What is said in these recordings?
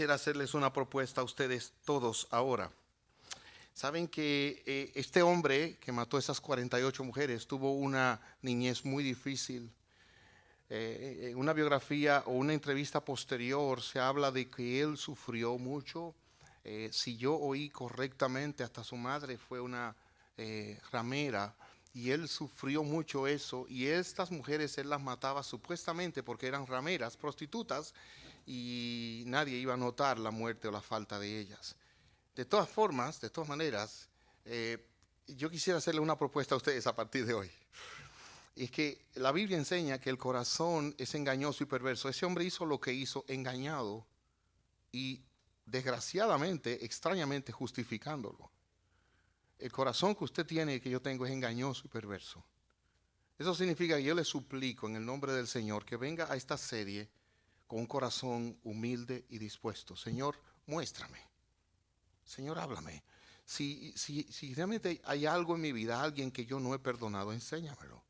quisiera hacerles una propuesta a ustedes todos ahora. Saben que este hombre que mató a esas 48 mujeres tuvo una niñez muy difícil. En una biografía o una entrevista posterior se habla de que él sufrió mucho. Si yo oí correctamente, hasta su madre fue una ramera y él sufrió mucho eso. Y estas mujeres él las mataba supuestamente porque eran rameras, prostitutas, y nadie iba a notar la muerte o la falta de ellas. De todas formas, de todas maneras, yo quisiera hacerle una propuesta a ustedes a partir de hoy. Y es que la Biblia enseña que el corazón es engañoso y perverso. Ese hombre hizo lo que hizo engañado y desgraciadamente, extrañamente justificándolo. El corazón que usted tiene y que yo tengo es engañoso y perverso. Eso significa que yo le suplico en el nombre del Señor que venga a esta serie con un corazón humilde y dispuesto. Señor, muéstrame. Señor, háblame. Si realmente hay algo en mi vida, alguien que yo no he perdonado, enséñamelo.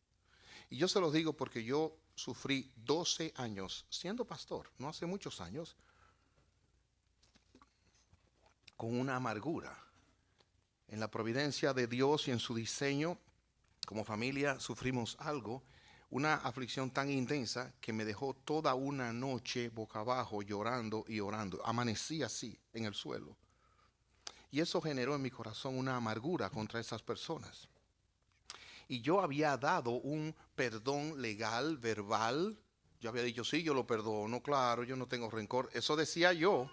Y yo se los digo porque yo sufrí 12 años siendo pastor, no hace muchos años, con una amargura. En la providencia de Dios y en su diseño, como familia sufrimos algo, una aflicción tan intensa que me dejó toda una noche boca abajo llorando y orando. Amanecí así en el suelo. Y eso generó en mi corazón una amargura contra esas personas. Y yo había dado un perdón legal, verbal. Yo había dicho, sí, yo lo perdono, claro, yo no tengo rencor. Eso decía yo.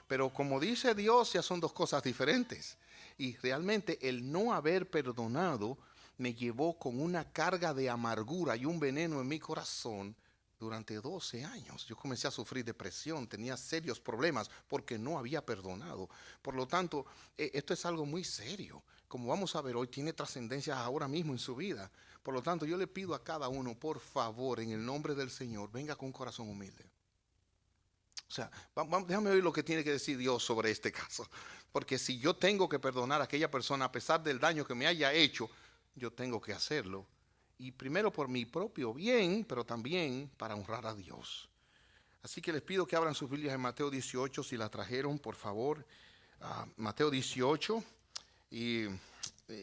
Pero como dice Dios, ya son dos cosas diferentes. Y realmente el no haber perdonado me llevó con una carga de amargura y un veneno en mi corazón durante 12 años. Yo comencé a sufrir depresión, tenía serios problemas porque no había perdonado. Por lo tanto, esto es algo muy serio. Como vamos a ver hoy, tiene trascendencia ahora mismo en su vida. Por lo tanto, yo le pido a cada uno, por favor, en el nombre del Señor, venga con un corazón humilde. O sea, déjame oír lo que tiene que decir Dios sobre este caso. Porque si yo tengo que perdonar a aquella persona a pesar del daño que me haya hecho, yo tengo que hacerlo. Y primero por mi propio bien, pero también para honrar a Dios. Así que les pido que abran sus Biblias en Mateo 18, si la trajeron, por favor. Mateo 18. Y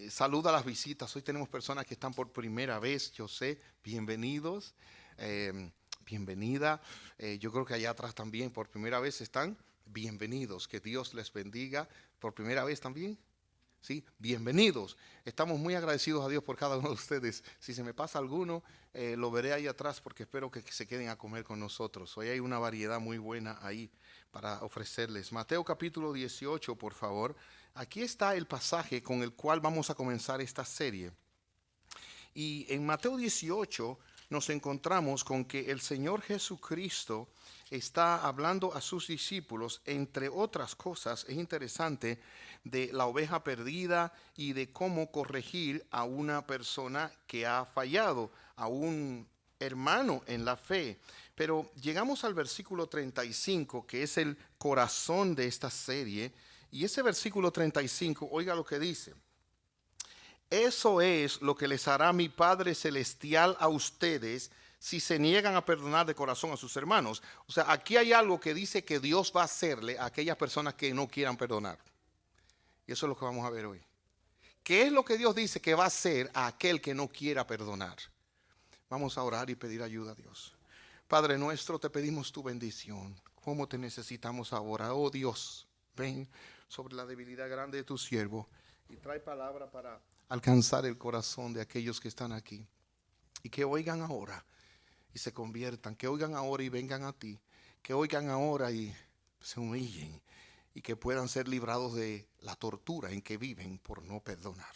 saluda a las visitas. Hoy tenemos personas que están por primera vez, yo sé, bienvenidos, bienvenida. Yo creo que allá atrás también por primera vez están bienvenidos. Que Dios les bendiga por primera vez también. Sí, bienvenidos. Estamos muy agradecidos a Dios por cada uno de ustedes. Si se me pasa alguno, lo veré ahí atrás porque espero que se queden a comer con nosotros. Hoy hay una variedad muy buena ahí para ofrecerles. Mateo capítulo 18, por favor. Aquí está el pasaje con el cual vamos a comenzar esta serie. Y en Mateo 18 nos encontramos con que el Señor Jesucristo está hablando a sus discípulos, entre otras cosas, es interesante, de la oveja perdida y de cómo corregir a una persona que ha fallado, a un hermano en la fe. Pero llegamos al versículo 35, que es el corazón de esta serie, y ese versículo 35, oiga lo que dice. Eso es lo que les hará mi Padre Celestial a ustedes si se niegan a perdonar de corazón a sus hermanos. O sea, aquí hay algo que dice que Dios va a hacerle a aquellas personas que no quieran perdonar. Y eso es lo que vamos a ver hoy. ¿Qué es lo que Dios dice que va a hacer a aquel que no quiera perdonar? Vamos a orar y pedir ayuda a Dios. Padre nuestro, te pedimos tu bendición. ¿Cómo te necesitamos ahora? Oh Dios, ven sobre la debilidad grande de tu siervo y trae palabra para alcanzar el corazón de aquellos que están aquí. Y que oigan ahora y se conviertan, que oigan ahora y vengan a ti, que oigan ahora y se humillen y que puedan ser librados de la tortura en que viven por no perdonar.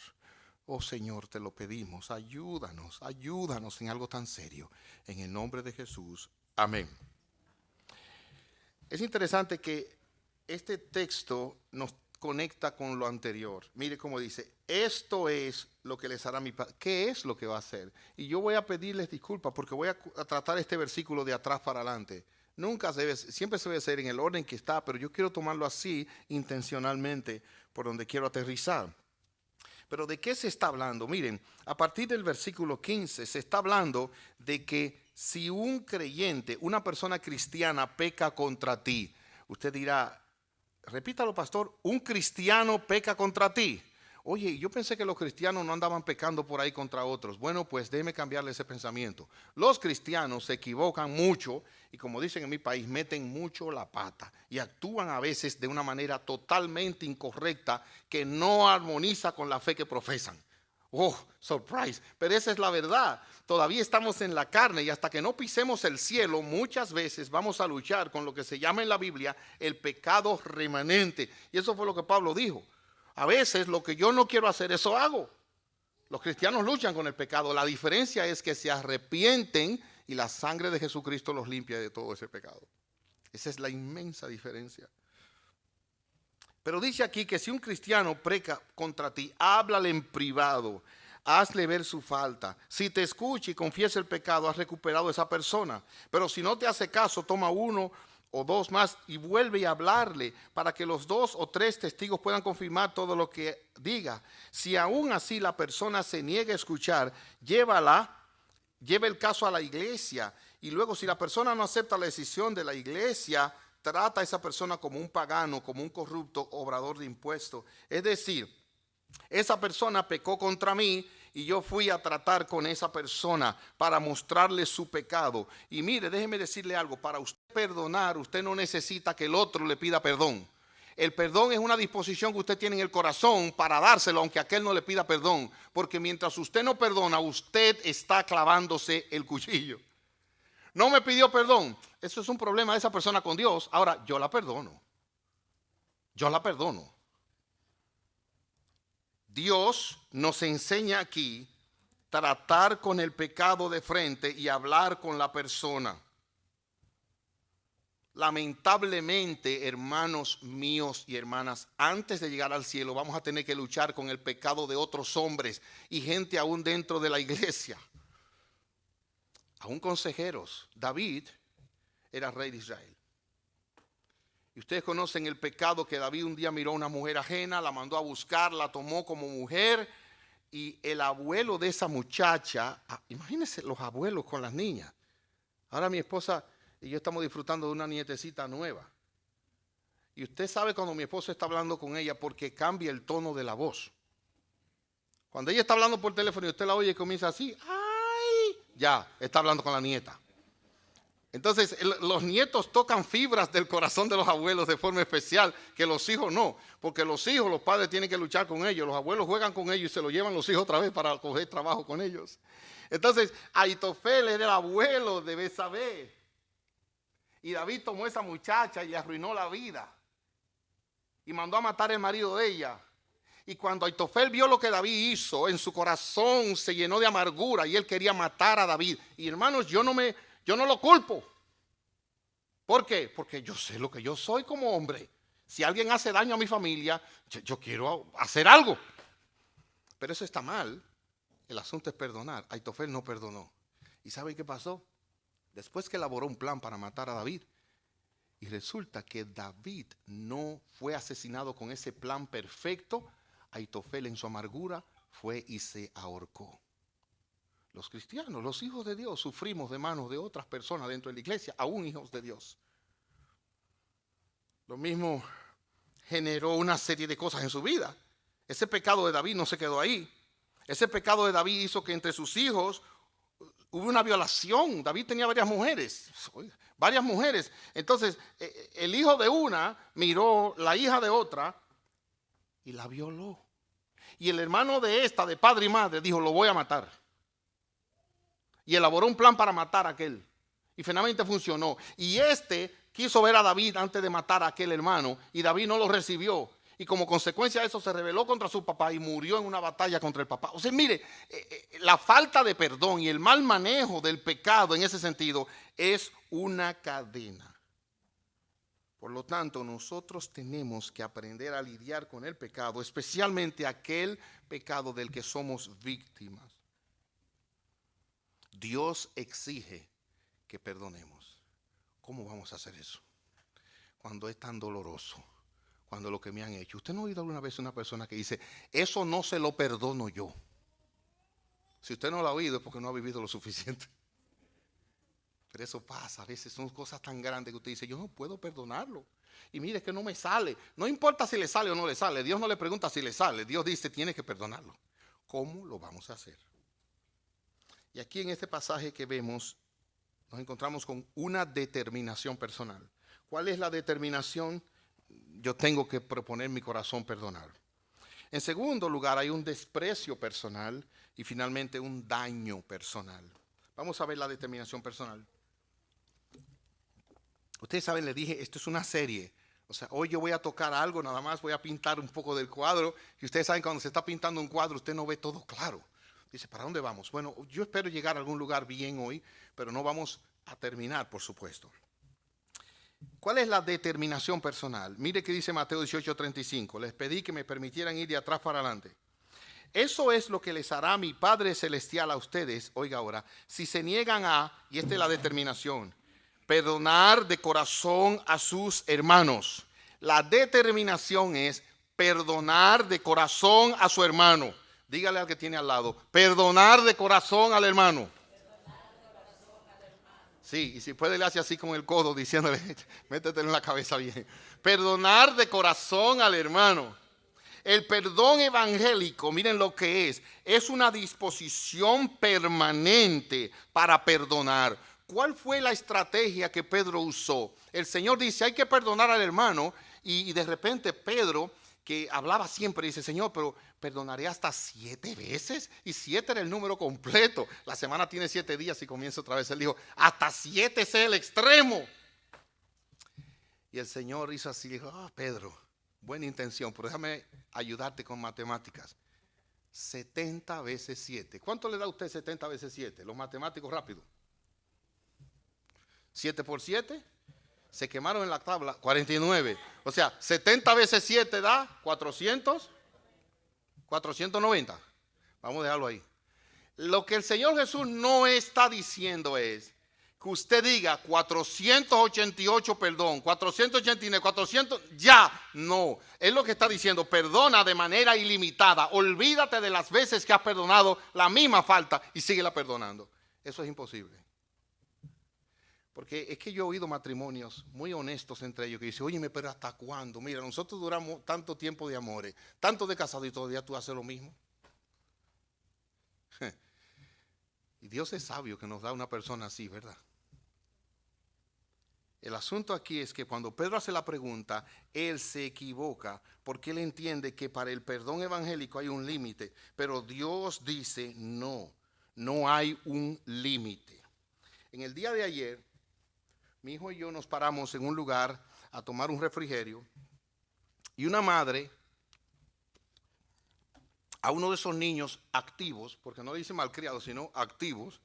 Oh Señor, te lo pedimos, ayúdanos, ayúdanos en algo tan serio. En el nombre de Jesús, amén. Es interesante que este texto nos conecta con lo anterior. Mire cómo dice, esto es lo que les hará mi Padre. ¿Qué es lo que va a hacer? Y yo voy a pedirles disculpas porque voy a tratar este versículo de atrás para adelante. Siempre se debe hacer en el orden que está, pero yo quiero tomarlo así intencionalmente por donde quiero aterrizar. Pero ¿de qué se está hablando? Miren, a partir del versículo 15 se está hablando de que si un creyente, una persona cristiana peca contra ti, usted dirá, repítalo, pastor, un cristiano peca contra ti. Oye, yo pensé que los cristianos no andaban pecando por ahí contra otros. Bueno, pues déjeme cambiarle ese pensamiento. Los cristianos se equivocan mucho y, como dicen en mi país, meten mucho la pata y actúan a veces de una manera totalmente incorrecta que no armoniza con la fe que profesan. Oh, surprise, pero esa es la verdad. Todavía estamos en la carne y hasta que no pisemos el cielo, muchas veces vamos a luchar con lo que se llama en la Biblia el pecado remanente. Y eso fue lo que Pablo dijo. A veces lo que yo no quiero hacer, eso hago. Los cristianos luchan con el pecado. La diferencia es que se arrepienten y la sangre de Jesucristo los limpia de todo ese pecado. Esa es la inmensa diferencia. Pero dice aquí que si un cristiano peca contra ti, háblale en privado, hazle ver su falta. Si te escucha y confiesa el pecado, has recuperado a esa persona. Pero si no te hace caso, toma uno o dos más y vuelve a hablarle para que los 2 o 3 testigos puedan confirmar todo lo que diga. Si aún así la persona se niega a escuchar, lleva el caso a la iglesia y luego si la persona no acepta la decisión de la iglesia, trata a esa persona como un pagano, como un corrupto obrador de impuestos. Es decir, esa persona pecó contra mí y yo fui a tratar con esa persona para mostrarle su pecado. Y mire, déjeme decirle algo, para usted perdonar, usted no necesita que el otro le pida perdón. El perdón es una disposición que usted tiene en el corazón para dárselo, aunque aquel no le pida perdón. Porque mientras usted no perdona, usted está clavándose el cuchillo. No me pidió perdón. Eso es un problema de esa persona con Dios. Ahora, yo la perdono. Yo la perdono. Dios nos enseña aquí tratar con el pecado de frente y hablar con la persona. Lamentablemente, hermanos míos y hermanas, antes de llegar al cielo vamos a tener que luchar con el pecado de otros hombres y gente aún dentro de la iglesia. Aún consejeros. David era rey de Israel. Y ustedes conocen el pecado que David un día miró a una mujer ajena, la mandó a buscar, la tomó como mujer. Y el abuelo de esa muchacha, imagínense los abuelos con las niñas. Ahora mi esposa y yo estamos disfrutando de una nietecita nueva. Y usted sabe cuando mi esposo está hablando con ella porque cambia el tono de la voz. Cuando ella está hablando por teléfono y usted la oye y comienza así, ¡ay! Ya, está hablando con la nieta. Entonces, los nietos tocan fibras del corazón de los abuelos de forma especial, que los hijos no. Porque los hijos, los padres tienen que luchar con ellos. Los abuelos juegan con ellos y se lo llevan los hijos otra vez para coger trabajo con ellos. Entonces, Ahitofel era el abuelo de Betsabé. Y David tomó a esa muchacha y arruinó la vida. Y mandó a matar al marido de ella. Y cuando Ahitofel vio lo que David hizo, en su corazón se llenó de amargura y él quería matar a David. Y hermanos, yo no lo culpo. ¿Por qué? Porque yo sé lo que yo soy como hombre. Si alguien hace daño a mi familia, yo quiero hacer algo. Pero eso está mal. El asunto es perdonar. Ahitofel no perdonó. ¿Y saben qué pasó? Después que elaboró un plan para matar a David, y resulta que David no fue asesinado con ese plan perfecto, Ahitofel en su amargura fue y se ahorcó. Los cristianos, los hijos de Dios, sufrimos de manos de otras personas dentro de la iglesia, aún hijos de Dios. Lo mismo generó una serie de cosas en su vida. Ese pecado de David no se quedó ahí. Ese pecado de David hizo que entre sus hijos hubo una violación. David tenía varias mujeres. Entonces, el hijo de una miró la hija de otra y la violó. Y el hermano de esta, de padre y madre, dijo, lo voy a matar. Y elaboró un plan para matar a aquel. Y finalmente funcionó. Y quiso ver a David antes de matar a aquel hermano. Y David no lo recibió. Y como consecuencia de eso se rebeló contra su papá y murió en una batalla contra el papá. O sea, mire, la falta de perdón y el mal manejo del pecado en ese sentido es una cadena. Por lo tanto, nosotros tenemos que aprender a lidiar con el pecado, especialmente aquel pecado del que somos víctimas. Dios exige que perdonemos. ¿Cómo vamos a hacer eso? Cuando es tan doloroso, cuando lo que me han hecho. ¿Usted no ha oído alguna vez una persona que dice, eso no se lo perdono yo? Si usted no lo ha oído es porque no ha vivido lo suficiente. Pero eso pasa, a veces son cosas tan grandes que usted dice, yo no puedo perdonarlo. Y mire que no me sale. No importa si le sale o no le sale. Dios no le pregunta si le sale. Dios dice, tiene que perdonarlo. ¿Cómo lo vamos a hacer? Y aquí en este pasaje que vemos, nos encontramos con una determinación personal. ¿Cuál es la determinación? Yo tengo que proponer mi corazón perdonar. En segundo lugar, hay un desprecio personal y finalmente un daño personal. Vamos a ver la determinación personal. Ustedes saben, les dije, esto es una serie. O sea, hoy yo voy a tocar algo, nada más voy a pintar un poco del cuadro. Y ustedes saben, cuando se está pintando un cuadro, usted no ve todo claro. Dice, ¿para dónde vamos? Bueno, yo espero llegar a algún lugar bien hoy, pero no vamos a terminar, por supuesto. ¿Cuál es la determinación personal? Mire que dice Mateo 18:35. Les pedí que me permitieran ir de atrás para adelante. Eso es lo que les hará mi Padre Celestial a ustedes, oiga ahora, si se niegan a, y esta es la determinación, perdonar de corazón a sus hermanos. La determinación es perdonar de corazón a su hermano. Dígale al que tiene al lado, perdonar de corazón al hermano. Sí, y si puede le hace así con el codo diciéndole, métetelo en la cabeza bien. Perdonar de corazón al hermano. El perdón evangélico, miren lo que es una disposición permanente para perdonar. ¿Cuál fue la estrategia que Pedro usó? El Señor dice, hay que perdonar al hermano, y de repente Pedro, que hablaba siempre, dice, Señor, pero perdonaré hasta 7 veces, y 7 era el número completo. La semana tiene 7 días y comienza otra vez. Él dijo, hasta 7 es el extremo. Y el Señor hizo así, dijo, Pedro, buena intención, pero déjame ayudarte con matemáticas. 70 veces 7. ¿Cuánto le da a usted 70 veces 7? Los matemáticos rápido. 7 por 7, se quemaron en la tabla, 49. O sea, 70 veces 7 da 490. Vamos a dejarlo ahí. Lo que el Señor Jesús no está diciendo es que usted diga 488 perdón, 489, 400, ya, no. Es lo que está diciendo, perdona de manera ilimitada. Olvídate de las veces que has perdonado la misma falta y síguela perdonando. Eso es imposible. Porque es que yo he oído matrimonios muy honestos entre ellos que dicen, óyeme, pero ¿hasta cuándo? Mira, nosotros duramos tanto tiempo de amores, tanto de casado y todavía tú haces lo mismo. Y Dios es sabio que nos da una persona así, ¿verdad? El asunto aquí es que cuando Pedro hace la pregunta, él se equivoca porque él entiende que para el perdón evangélico hay un límite, pero Dios dice no, no hay un límite. En el día de ayer, mi hijo y yo nos paramos en un lugar a tomar un refrigerio y una madre a uno de esos niños activos, porque no dice malcriados, sino activos,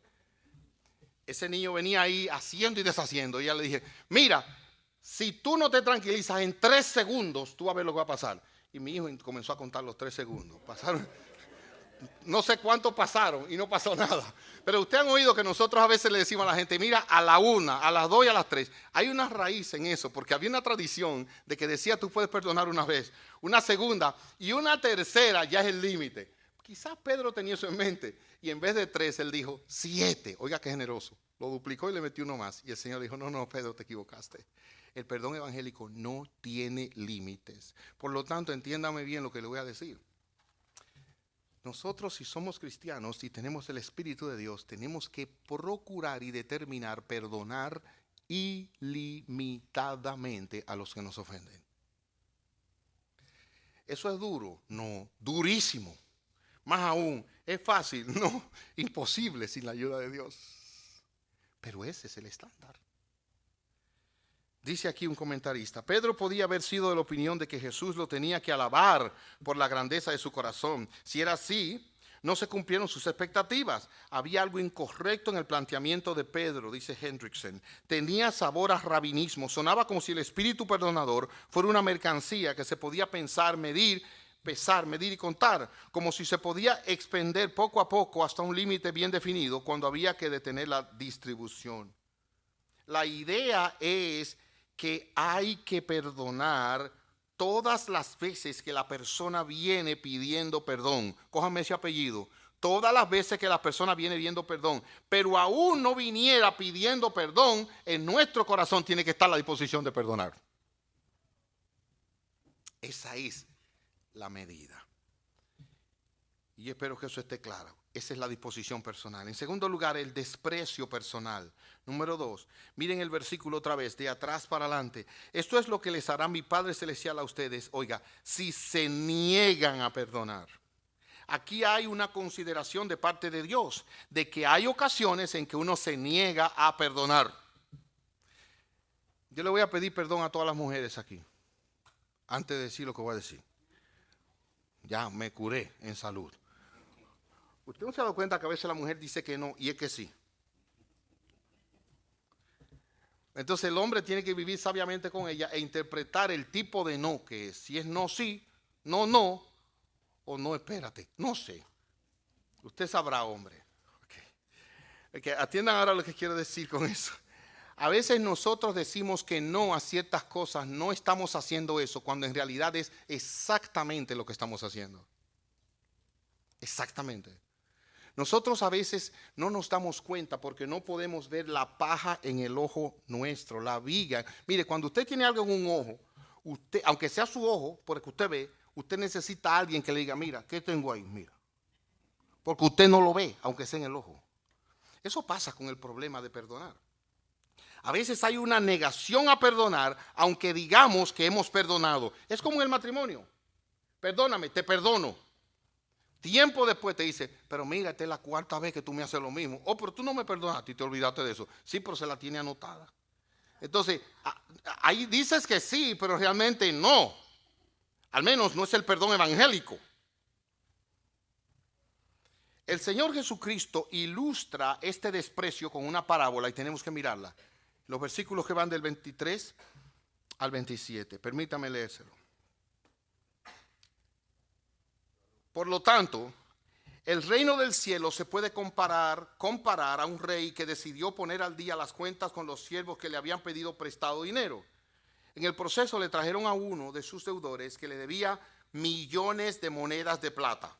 ese niño venía ahí haciendo y deshaciendo y ya le dije, mira, si tú no te tranquilizas en 3 segundos, tú vas a ver lo que va a pasar. Y mi hijo comenzó a contar los 3 segundos. Pasaron, no sé cuántos pasaron y no pasó nada. Pero ustedes han oído que nosotros a veces le decimos a la gente, mira, a la 1, a las 2 y a las 3. Hay una raíz en eso, porque había una tradición de que decía tú puedes perdonar una vez, una segunda y una tercera ya es el límite. Quizás Pedro tenía eso en mente y en vez de 3 él dijo 7. Oiga qué generoso. Lo duplicó y le metió uno más. Y el Señor dijo, no, Pedro, te equivocaste. El perdón evangélico no tiene límites. Por lo tanto, entiéndame bien lo que le voy a decir. Nosotros, si somos cristianos y tenemos el Espíritu de Dios, tenemos que procurar y determinar perdonar ilimitadamente a los que nos ofenden. ¿Eso es duro? No, durísimo. Más aún, ¿es fácil? No, imposible sin la ayuda de Dios. Pero ese es el estándar. Dice aquí un comentarista, Pedro podía haber sido de la opinión de que Jesús lo tenía que alabar por la grandeza de su corazón. Si era así, no se cumplieron sus expectativas. Había algo incorrecto en el planteamiento de Pedro, dice Hendrickson. Tenía sabor a rabinismo. Sonaba como si el espíritu perdonador fuera una mercancía que se podía pensar, medir, pesar, medir y contar, como si se podía expender poco a poco hasta un límite bien definido cuando había que detener la distribución. La idea es que hay que perdonar todas las veces que la persona viene pidiendo perdón. Cójame ese apellido. Todas las veces que la persona viene pidiendo perdón, pero aún no viniera pidiendo perdón, en nuestro corazón tiene que estar la disposición de perdonar. Esa es la medida. Y espero que eso esté claro. Esa es la disposición personal. En segundo lugar, el desprecio personal. Número 2, miren el versículo otra vez, de atrás para adelante. Esto es lo que les hará mi Padre Celestial a ustedes, oiga, si se niegan a perdonar. Aquí hay una consideración de parte de Dios, de que hay ocasiones en que uno se niega a perdonar. Yo le voy a pedir perdón a todas las mujeres aquí, antes de decir lo que voy a decir. Ya me curé en salud. ¿Usted no se ha dado cuenta que a veces la mujer dice que no y es que sí? Entonces el hombre tiene que vivir sabiamente con ella e interpretar el tipo de no que es. Si es no, sí, no, no, o no, espérate, no sé. Usted sabrá, hombre. Okay. Atiendan ahora lo que quiero decir con eso. A veces nosotros decimos que no a ciertas cosas, no estamos haciendo eso, cuando en realidad es exactamente lo que estamos haciendo. Exactamente. Nosotros a veces no nos damos cuenta porque no podemos ver la paja en el ojo nuestro, la viga. Mire, cuando usted tiene algo en un ojo, usted, aunque sea su ojo, porque usted ve, usted necesita a alguien que le diga, mira, ¿qué tengo ahí? Mira. Porque usted no lo ve, aunque sea en el ojo. Eso pasa con el problema de perdonar. A veces hay una negación a perdonar, aunque digamos que hemos perdonado. Es como en el matrimonio. Perdóname, te perdono. Tiempo después te dice, pero mira, esta es la cuarta vez que tú me haces lo mismo. Oh, pero tú no me perdonaste y te olvidaste de eso. Sí, pero se la tiene anotada. Entonces, ahí dices que sí, pero realmente no. Al menos no es el perdón evangélico. El Señor Jesucristo ilustra este desprecio con una parábola y tenemos que mirarla. Los versículos que van del 23 al 27. Permítame leérselo. Por lo tanto, el reino del cielo se puede comparar a un rey que decidió poner al día las cuentas con los siervos que le habían pedido prestado dinero. En el proceso le trajeron a uno de sus deudores que le debía millones de monedas de plata.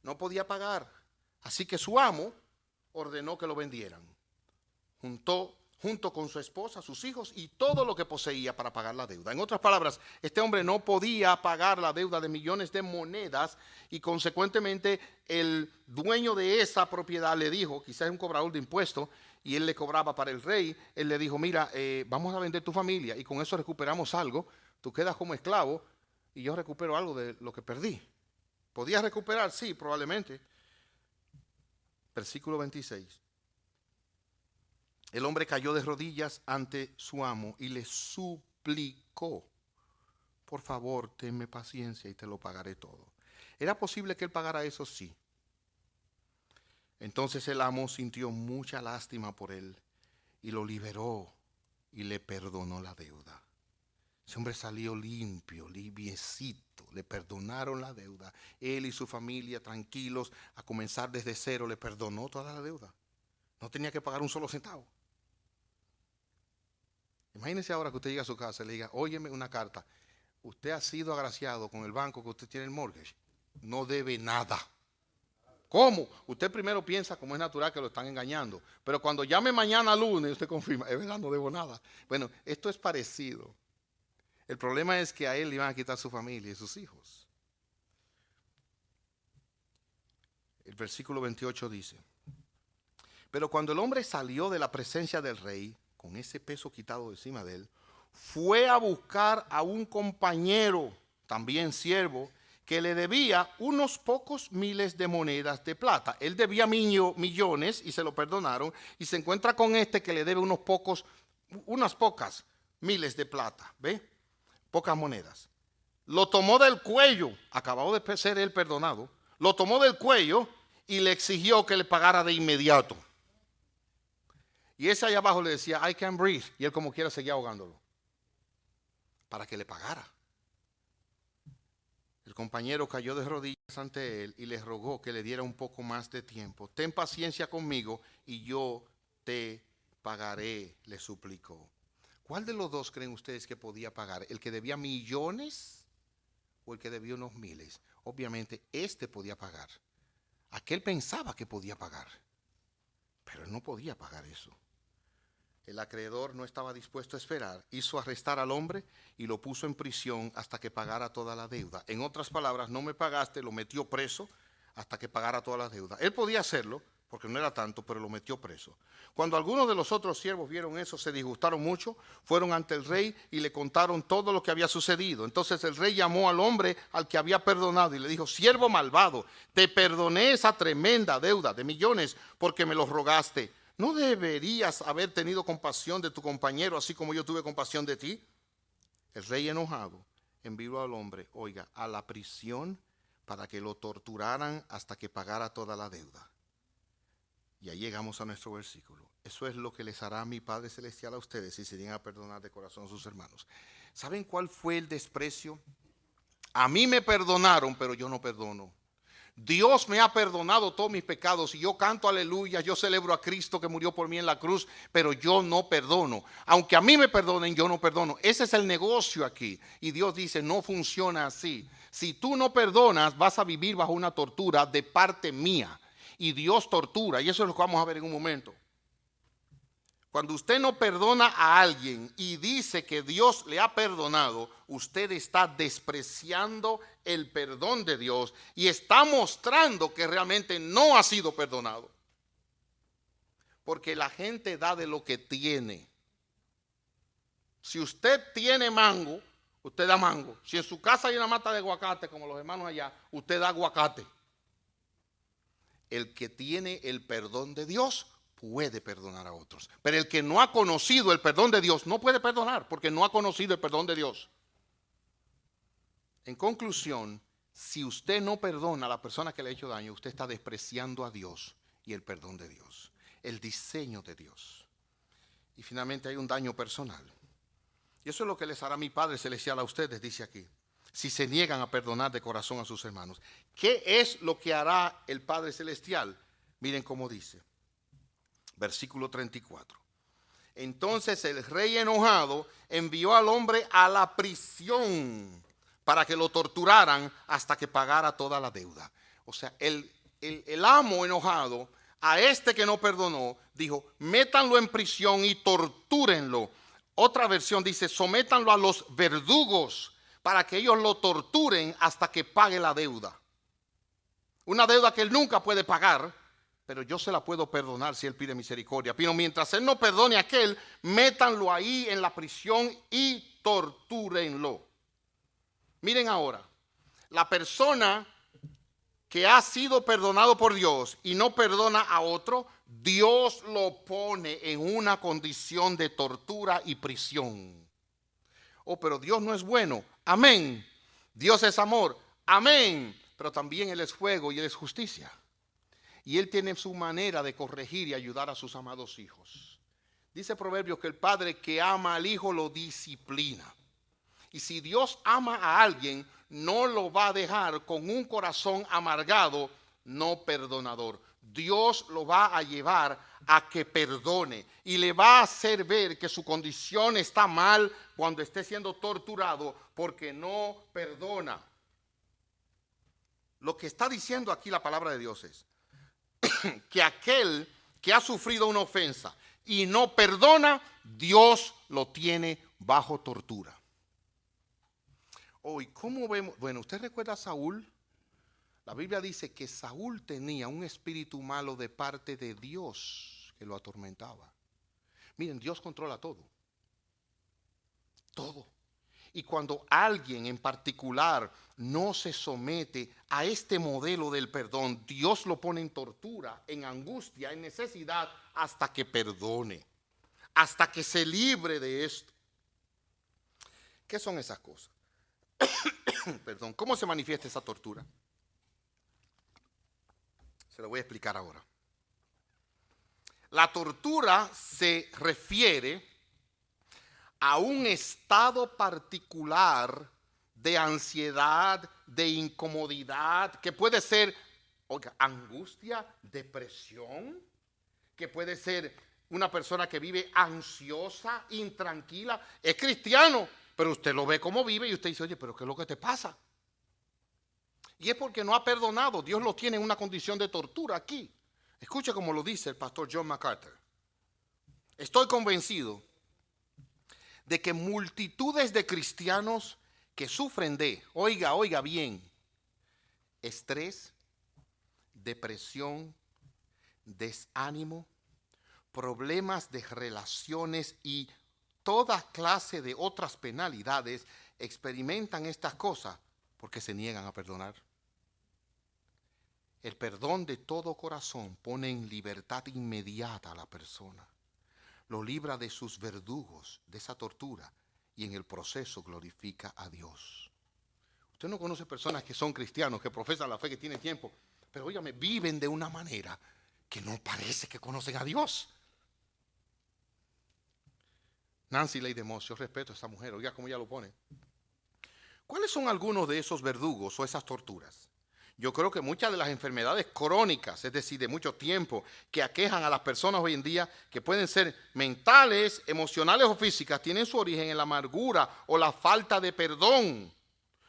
No podía pagar, así que su amo ordenó que lo vendieran. Junto con su esposa, sus hijos y todo lo que poseía para pagar la deuda. En otras palabras, este hombre no podía pagar la deuda de millones de monedas y consecuentemente el dueño de esa propiedad le dijo, quizás es un cobrador de impuestos y él le cobraba para el rey, él le dijo, mira, vamos a vender tu familia y con eso recuperamos algo, tú quedas como esclavo y yo recupero algo de lo que perdí. ¿Podías recuperar? Sí, probablemente. Versículo 26. El hombre cayó de rodillas ante su amo y le suplicó, por favor, tenme paciencia y te lo pagaré todo. ¿Era posible que él pagara eso? Sí. Entonces el amo sintió mucha lástima por él y lo liberó y le perdonó la deuda. Ese hombre salió limpio, limpiecito, le perdonaron la deuda. Él y su familia tranquilos a comenzar desde cero, le perdonó toda la deuda. No tenía que pagar un solo centavo. Imagínese ahora que usted llega a su casa y le diga, óyeme una carta, usted ha sido agraciado con el banco que usted tiene el mortgage, no debe nada. ¿Cómo? Usted primero piensa, como es natural, que lo están engañando, pero cuando llame mañana lunes, usted confirma, es verdad, no debo nada. Bueno, esto es parecido. El problema es que a él le iban a quitar su familia y sus hijos. El versículo 28 dice, pero cuando el hombre salió de la presencia del rey, con ese peso quitado de encima de él, fue a buscar a un compañero, también siervo, que le debía unos pocos miles de monedas de plata. Él debía millones y se lo perdonaron, y se encuentra con este que le debe unas pocas miles de plata, ¿ve? Pocas monedas. Lo tomó del cuello, acabado de ser él perdonado, lo tomó del cuello y le exigió que le pagara de inmediato. Y ese allá abajo le decía, I can't breathe. Y él como quiera seguía ahogándolo. Para que le pagara. El compañero cayó de rodillas ante él y le rogó que le diera un poco más de tiempo. Ten paciencia conmigo y yo te pagaré, le suplicó. ¿Cuál de los dos creen ustedes que podía pagar? ¿El que debía millones o el que debía unos miles? Obviamente este podía pagar. Aquel pensaba que podía pagar. Pero él no podía pagar eso. El acreedor no estaba dispuesto a esperar, hizo arrestar al hombre y lo puso en prisión hasta que pagara toda la deuda. En otras palabras, no me pagaste, lo metió preso hasta que pagara toda la deuda. Él podía hacerlo, porque no era tanto, pero lo metió preso. Cuando algunos de los otros siervos vieron eso, se disgustaron mucho, fueron ante el rey y le contaron todo lo que había sucedido. Entonces el rey llamó al hombre al que había perdonado y le dijo: siervo malvado, te perdoné esa tremenda deuda de millones porque me los rogaste. ¿No deberías haber tenido compasión de tu compañero así como yo tuve compasión de ti? El rey, enojado, envió al hombre, oiga, a la prisión para que lo torturaran hasta que pagara toda la deuda. Y ahí llegamos a nuestro versículo. Eso es lo que les hará mi Padre Celestial a ustedes si se llegan a perdonar de corazón a sus hermanos. ¿Saben cuál fue el desprecio? A mí me perdonaron, pero yo no perdono. Dios me ha perdonado todos mis pecados y yo canto aleluya, yo celebro a Cristo que murió por mí en la cruz, pero yo no perdono. Aunque a mí me perdonen, yo no perdono. Ese es el negocio aquí. Y Dios dice, no funciona así. Si tú no perdonas, vas a vivir bajo una tortura de parte mía. Y Dios tortura, y eso es lo que vamos a ver en un momento. Cuando usted no perdona a alguien y dice que Dios le ha perdonado, usted está despreciando el perdón de Dios y está mostrando que realmente no ha sido perdonado. Porque la gente da de lo que tiene. Si usted tiene mango, usted da mango. Si en su casa hay una mata de aguacate, como los hermanos allá, usted da aguacate. El que tiene el perdón de Dios puede perdonar a otros. Pero el que no ha conocido el perdón de Dios no puede perdonar porque no ha conocido el perdón de Dios. En conclusión, si usted no perdona a la persona que le ha hecho daño, usted está despreciando a Dios y el perdón de Dios, el diseño de Dios. Y finalmente hay un daño personal. Y eso es lo que les hará mi Padre Celestial a ustedes, dice aquí, si se niegan a perdonar de corazón a sus hermanos. ¿Qué es lo que hará el Padre Celestial? Miren cómo dice. Versículo 34. Entonces el rey enojado envió al hombre a la prisión para que lo torturaran hasta que pagara toda la deuda. O sea, el amo enojado a este que no perdonó dijo, métanlo en prisión y tortúrenlo. Otra versión dice, sométanlo a los verdugos para que ellos lo torturen hasta que pague la deuda. Una deuda que él nunca puede pagar, pero yo se la puedo perdonar si él pide misericordia. Pero mientras él no perdone a aquel, métanlo ahí en la prisión y tortúrenlo. Miren ahora, la persona que ha sido perdonado por Dios y no perdona a otro, Dios lo pone en una condición de tortura y prisión. Oh, pero Dios no es bueno. Amén. Dios es amor. Amén. Pero también Él es fuego y Él es justicia. Y Él tiene su manera de corregir y ayudar a sus amados hijos. Dice Proverbios que el padre que ama al hijo lo disciplina. Y si Dios ama a alguien, no lo va a dejar con un corazón amargado, no perdonador. Dios lo va a llevar a que perdone y le va a hacer ver que su condición está mal cuando esté siendo torturado porque no perdona. Lo que está diciendo aquí la palabra de Dios es que aquel que ha sufrido una ofensa y no perdona, Dios lo tiene bajo tortura. Hoy, ¿cómo vemos? Bueno, ¿usted recuerda a Saúl? La Biblia dice que Saúl tenía un espíritu malo de parte de Dios que lo atormentaba. Miren, Dios controla todo. Todo. Y cuando alguien en particular no se somete a este modelo del perdón, Dios lo pone en tortura, en angustia, en necesidad, hasta que perdone, hasta que se libre de esto. ¿Qué son esas cosas? Perdón, ¿cómo se manifiesta esa tortura? Se lo voy a explicar ahora. La tortura se refiere a un estado particular de ansiedad, de incomodidad, que puede ser, oiga, angustia, depresión, que puede ser una persona que vive ansiosa, intranquila, es cristiano, pero usted lo ve como vive y usted dice, oye, pero ¿qué es lo que te pasa? Y es porque no ha perdonado. Dios lo tiene en una condición de tortura aquí. Escuche como lo dice el pastor John MacArthur. Estoy convencido de que multitudes de cristianos que sufren de, oiga bien, estrés, depresión, desánimo, problemas de relaciones y toda clase de otras penalidades, experimentan estas cosas porque se niegan a perdonar. El perdón de todo corazón pone en libertad inmediata a la persona, lo libra de sus verdugos, de esa tortura, y en el proceso glorifica a Dios. Usted no conoce personas que son cristianos, que profesan la fe, que tienen tiempo, pero óigame, viven de una manera que no parece que conocen a Dios. Nancy Leigh DeMoss, yo respeto a esa mujer, oiga cómo ella lo pone. ¿Cuáles son algunos de esos verdugos o esas torturas? Yo creo que muchas de las enfermedades crónicas, es decir, de mucho tiempo, que aquejan a las personas hoy en día, que pueden ser mentales, emocionales o físicas, tienen su origen en la amargura o la falta de perdón.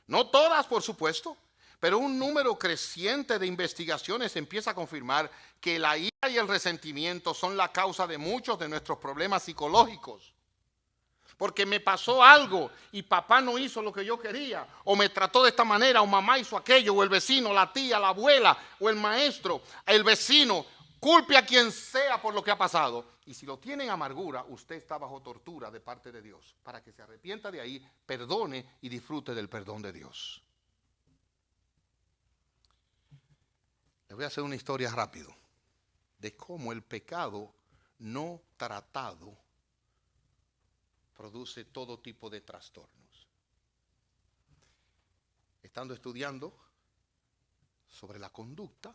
No todas, por supuesto, pero un número creciente de investigaciones empieza a confirmar que la ira y el resentimiento son la causa de muchos de nuestros problemas psicológicos. Porque me pasó algo y papá no hizo lo que yo quería, o me trató de esta manera, o mamá hizo aquello, o el vecino, la tía, la abuela, o el maestro, el vecino. Culpe a quien sea por lo que ha pasado. Y si lo tiene en amargura, usted está bajo tortura de parte de Dios. Para que se arrepienta de ahí, perdone y disfrute del perdón de Dios. Les voy a hacer una historia rápido de cómo el pecado no tratado produce todo tipo de trastornos. Estando estudiando sobre la conducta,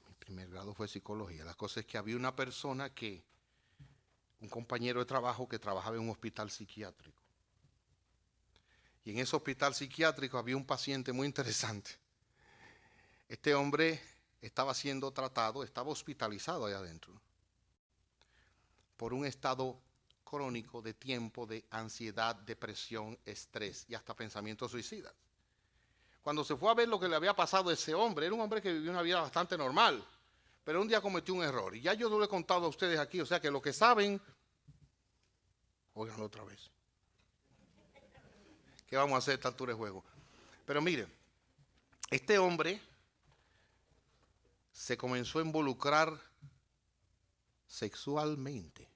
mi primer grado fue psicología. La cosa es que había una persona un compañero de trabajo que trabajaba en un hospital psiquiátrico. Y en ese hospital psiquiátrico había un paciente muy interesante. Este hombre estaba siendo tratado, estaba hospitalizado allá adentro, por un estado crónico de tiempo de ansiedad, depresión, estrés y hasta pensamientos suicidas. Cuando se fue a ver lo que le había pasado a ese hombre, era un hombre que vivió una vida bastante normal, pero un día cometió un error. Y ya yo lo he contado a ustedes aquí, o sea que lo que saben, óiganlo otra vez. ¿Qué vamos a hacer a esta altura de juego? Pero miren, este hombre se comenzó a involucrar sexualmente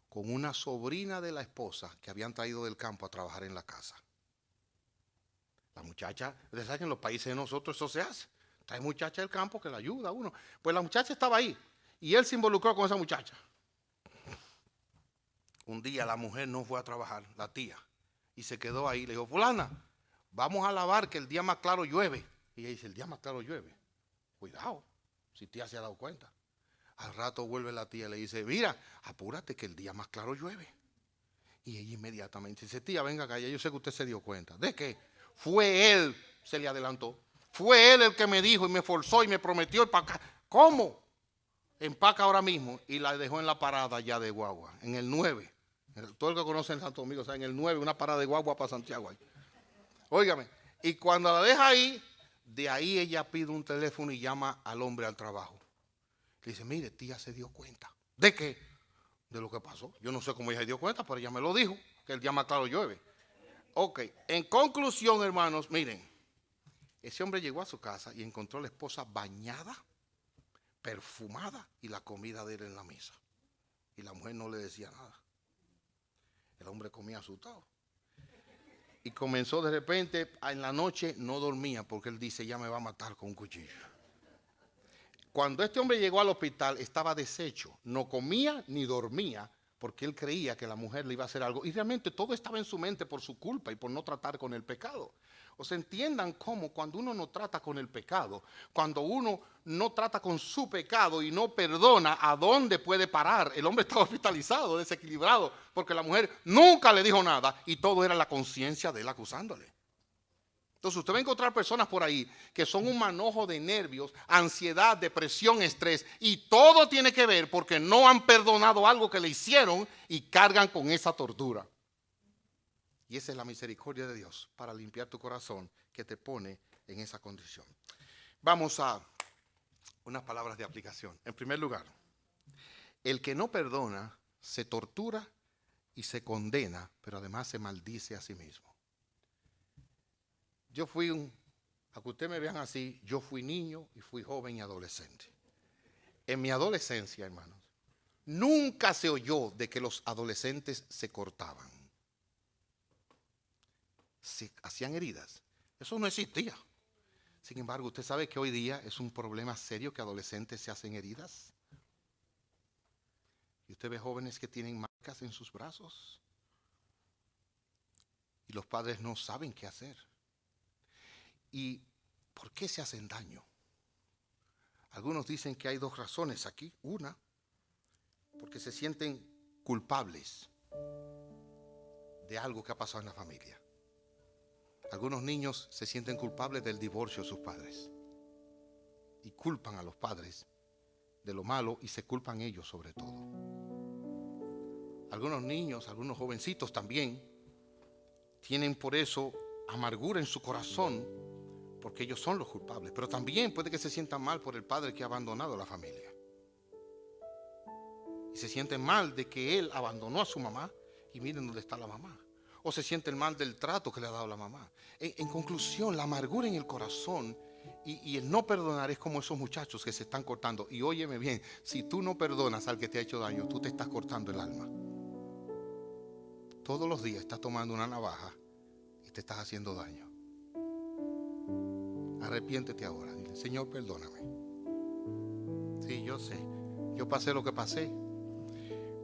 con una sobrina de la esposa que habían traído del campo a trabajar en la casa. La muchacha, ustedes saben que en los países de nosotros eso se hace. Trae muchacha del campo que la ayuda a uno. Pues la muchacha estaba ahí y él se involucró con esa muchacha. Un día la mujer no fue a trabajar, la tía, y se quedó ahí. Le dijo, fulana, vamos a lavar que el día más claro llueve. Y ella dice, el día más claro llueve. Cuidado, si tía se ha dado cuenta. Al rato vuelve la tía y le dice, mira, apúrate que el día más claro llueve. Y ella inmediatamente dice, tía, venga acá, ya yo sé que usted se dio cuenta. ¿De qué? Fue él, se le adelantó. Fue él el que me dijo y me forzó y me prometió empacar. ¿Cómo? Empaca ahora mismo. Y la dejó en la parada ya de guagua, en el 9. Todo el que conoce en Santo Domingo, o sea, en el 9, una parada de guagua para Santiago ahí. Óigame, y cuando la deja ahí, de ahí ella pide un teléfono y llama al hombre al trabajo. Le dice, mire, tía se dio cuenta. ¿De qué? De lo que pasó. Yo no sé cómo ella se dio cuenta, pero ella me lo dijo, que el día más claro llueve. Ok, en conclusión, hermanos, miren, ese hombre llegó a su casa y encontró a la esposa bañada, perfumada y la comida de él en la mesa. Y la mujer no le decía nada. El hombre comía asustado. Y comenzó de repente, en la noche no dormía porque él dice, ya me va a matar con un cuchillo. Cuando este hombre llegó al hospital estaba deshecho, no comía ni dormía porque él creía que la mujer le iba a hacer algo. Y realmente todo estaba en su mente por su culpa y por no tratar con el pecado. O sea, entiendan cómo cuando uno no trata con el pecado, cuando uno no trata con su pecado y no perdona, ¿a dónde puede parar? El hombre estaba hospitalizado, desequilibrado, porque la mujer nunca le dijo nada y todo era la conciencia de él acusándole. Entonces usted va a encontrar personas por ahí que son un manojo de nervios, ansiedad, depresión, estrés, y todo tiene que ver porque no han perdonado algo que le hicieron y cargan con esa tortura. Y esa es la misericordia de Dios para limpiar tu corazón que te pone en esa condición. Vamos a unas palabras de aplicación. En primer lugar, el que no perdona se tortura y se condena, pero además se maldice a sí mismo. A que ustedes me vean así, yo fui niño y fui joven y adolescente. En mi adolescencia, hermanos, nunca se oyó de que los adolescentes se cortaban. Se hacían heridas. Eso no existía. Sin embargo, usted sabe que hoy día es un problema serio que adolescentes se hacen heridas. Y usted ve jóvenes que tienen marcas en sus brazos. Y los padres no saben qué hacer. ¿Y por qué se hacen daño? Algunos dicen que hay dos razones aquí. Una, porque se sienten culpables de algo que ha pasado en la familia. Algunos niños se sienten culpables del divorcio de sus padres y culpan a los padres de lo malo y se culpan ellos sobre todo. Algunos niños, algunos jovencitos también tienen por eso amargura en su corazón porque ellos son los culpables, pero también puede que se sientan mal por el padre que ha abandonado a la familia y se sienten mal de que él abandonó a su mamá y miren dónde está la mamá. O se sienten mal del trato que le ha dado la mamá. En conclusión, la amargura en el corazón y el no perdonar es como esos muchachos que se están cortando. Y óyeme bien, si tú no perdonas al que te ha hecho daño, tú te estás cortando el alma. Todos los días estás tomando una navaja y te estás haciendo daño. Arrepiéntete ahora. Dile, Señor, perdóname. Sí, yo sé. Yo pasé lo que pasé,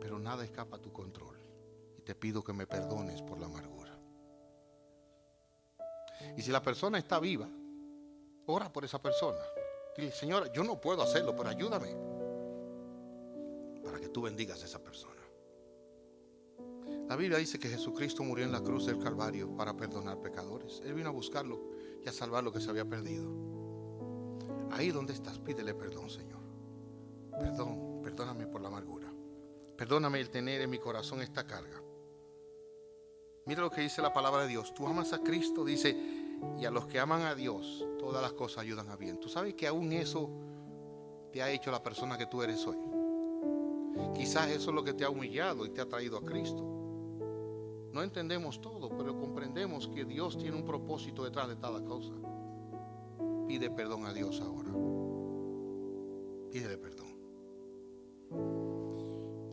pero nada escapa a tu control. Te pido que me perdones por la amargura. Y si la persona está viva, ora por esa persona. Dile, Señora, yo no puedo hacerlo, pero ayúdame para que tú bendigas a esa persona. La Biblia dice que Jesucristo murió en la cruz del Calvario para perdonar pecadores. Él vino a buscarlo y a salvar lo que se había perdido. Ahí donde estás, pídele perdón, Señor. Perdóname por la amargura. Perdóname el tener en mi corazón esta carga. Mira lo que dice la palabra de Dios. Tú amas a Cristo, dice, y a los que aman a Dios, todas las cosas ayudan a bien. Tú sabes que aún eso te ha hecho la persona que tú eres hoy. Quizás eso es lo que te ha humillado y te ha traído a Cristo. No entendemos todo, pero comprendemos que Dios tiene un propósito detrás de cada cosa. Pide perdón a Dios ahora. Pídele perdón.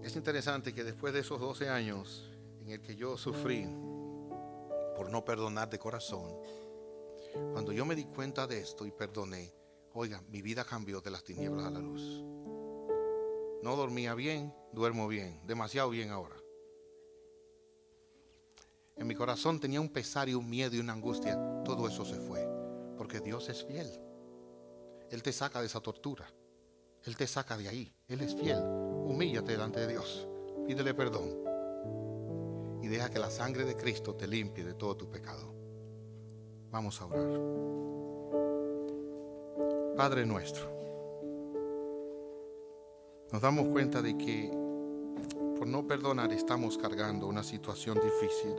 Es interesante que después de esos 12 años en el que yo sufrí por no perdonar de corazón, cuando yo me di cuenta de esto y perdoné, oiga, mi vida cambió de las tinieblas a la luz. No dormía bien, duermo bien, demasiado bien ahora. En mi corazón tenía un pesar y un miedo y una angustia. Todo eso se fue, porque Dios es fiel. Él te saca de esa tortura. Él te saca de ahí. Él es fiel. Humíllate delante de Dios. Pídele perdón. Y deja que la sangre de Cristo te limpie de todo tu pecado. Vamos a orar. Padre nuestro, nos damos cuenta de que por no perdonar estamos cargando una situación difícil.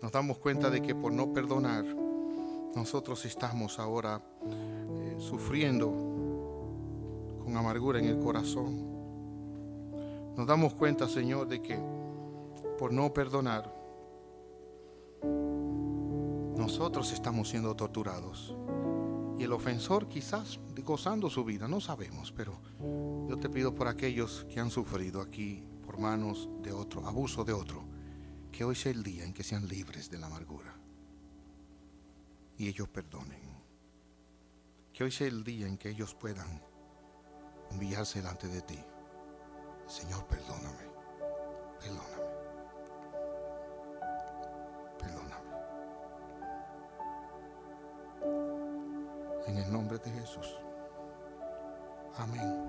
Nos damos cuenta de que por no perdonar nosotros estamos ahora sufriendo con amargura en el corazón. Nos damos cuenta, Señor, de que por no perdonar nosotros estamos siendo torturados y el ofensor quizás gozando su vida, no sabemos, pero yo te pido por aquellos que han sufrido aquí por manos de otro, abuso de otro, que hoy sea el día en que sean libres de la amargura y ellos perdonen. Que hoy sea el día en que ellos puedan humillarse delante de ti. Señor, perdóname. En el nombre de Jesús. Amén.